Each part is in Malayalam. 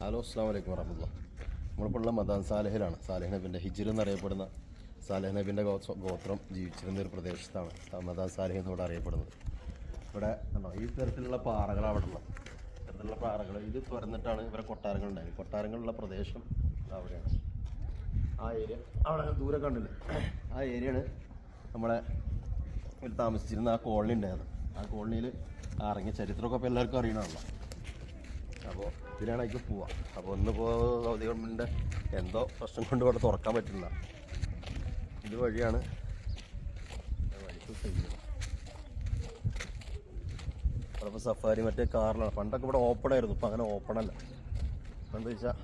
ഹലോ അസ്സാം വലൈക്കും വറഹ്മത്തുള്ളാ. നമ്മളിപ്പോൾ ഉള്ള മദാൻ സാലഹിലാണ്. സാലിഹ് നബിൻ്റെ ഹിജ്ർ എന്നറിയപ്പെടുന്ന സാലിഹ് നബിൻ്റെ ഗോത്രം ജീവിച്ചിരുന്ന ഒരു പ്രദേശത്താണ് മദാൻ സാലിഹ് എന്നിവിടെ അറിയപ്പെടുന്നത്. ഇവിടെ കണ്ടോ ഈ തരത്തിലുള്ള പാറകൾ അവിടെ ഉള്ളത്, ഇത്തരത്തിലുള്ള പാറകൾ ഇത് തുറന്നിട്ടാണ് ഇവരെ കൊട്ടാരങ്ങൾ ഉണ്ടായത്. കൊട്ടാരങ്ങളുള്ള പ്രദേശം അവിടെയാണ്. ആ ഏരിയ അവിടെ ദൂരെ കണ്ടില്ലേ, ആ ഏരിയയാണ് നമ്മളെ താമസിച്ചിരുന്ന ആ കോളനി ഉണ്ടായത്. ആ കോളനിയിൽ ഇറങ്ങിയ ചരിത്രമൊക്കെ ഇപ്പോൾ എല്ലാവർക്കും അറിയണമല്ലോ. അപ്പോൾ ഇതിനാണ് അതിലേക്ക് പോവുക. അപ്പോൾ ഇന്നിപ്പോൾ സൗദി ഗവൺമെൻറ്റിൻ്റെ എന്തോ പ്രശ്നം കൊണ്ട് ഇവിടെ തുറക്കാൻ പറ്റില്ല. ഇത് വഴിയാണ് അവിടെ സഫാരി മറ്റേ കാറിലാണ്. പണ്ടൊക്കെ ഇവിടെ ഓപ്പൺ ആയിരുന്നു, ഇപ്പം അങ്ങനെ ഓപ്പൺ അല്ല. ഇപ്പം എന്താ വെച്ചാൽ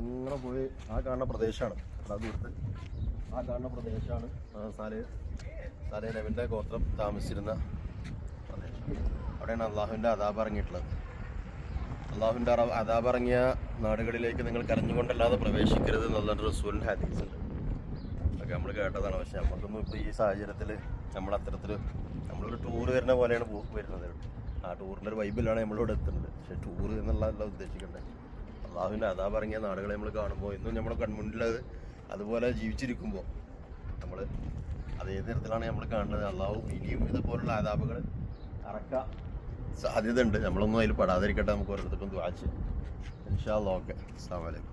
അങ്ങനെ പോയി ആ കാണുന്ന പ്രദേശമാണ്, ആ ദൂരത്ത് ആ കാണുന്ന പ്രദേശമാണ് സാലിഹ് നബിൻ്റെ ഗോത്രം താമസിച്ചിരുന്ന പ്രദേശം. അവിടെയാണ് അള്ളാഹുവിൻ്റെ അദാബ് ഇറങ്ങിയിട്ടുള്ളത്. അള്ളാഹുവിൻ്റെ അദാബ് ഇറങ്ങിയ നാടുകളിലേക്ക് നിങ്ങൾ കരഞ്ഞുകൊണ്ടല്ലാതെ പ്രവേശിക്കരുത് എന്നുള്ള റസൂലിൻ്റെ ഹദീസ് ഉണ്ട്. അതൊക്കെ നമ്മൾ കേട്ടതാണ്. പക്ഷെ നമുക്കൊന്നും ഇപ്പോൾ ഈ സാഹചര്യത്തിൽ നമ്മളൊരു ടൂർ വരുന്ന പോലെയാണ് വരുന്നത്. ആ ടൂറിൻ്റെ ഒരു വൈബിലാണ് നമ്മളിവിടെ എത്തുന്നത്. പക്ഷേ ടൂർ എന്നുള്ളതല്ല ഉദ്ദേശിക്കേണ്ടത്. അള്ളാഹുവിൻ്റെ അദാബ് ഇറങ്ങിയ നാടുകളെ നമ്മൾ കാണുമ്പോൾ ഇന്നും നമ്മുടെ കൺമുന്നിലത് അതുപോലെ ജീവിച്ചിരിക്കുമ്പോൾ നമ്മൾ അതേ തരത്തിലാണ് നമ്മൾ കാണുന്നത്. അള്ളാഹു ഇനിയും ഇതുപോലുള്ള അദാബുകൾ ഇറക്കാൻ സാധ്യത ഉണ്ട്. നമ്മളൊന്നും അതിൽ പെടാതിരിക്കട്ടെ. നമുക്ക് ഓരോരുത്തർക്കും ദുആ ചെയ്യാം. ഇൻഷാ അല്ലാഹ്. ഓക്കെ, അസ്സലാമു അലൈക്കും.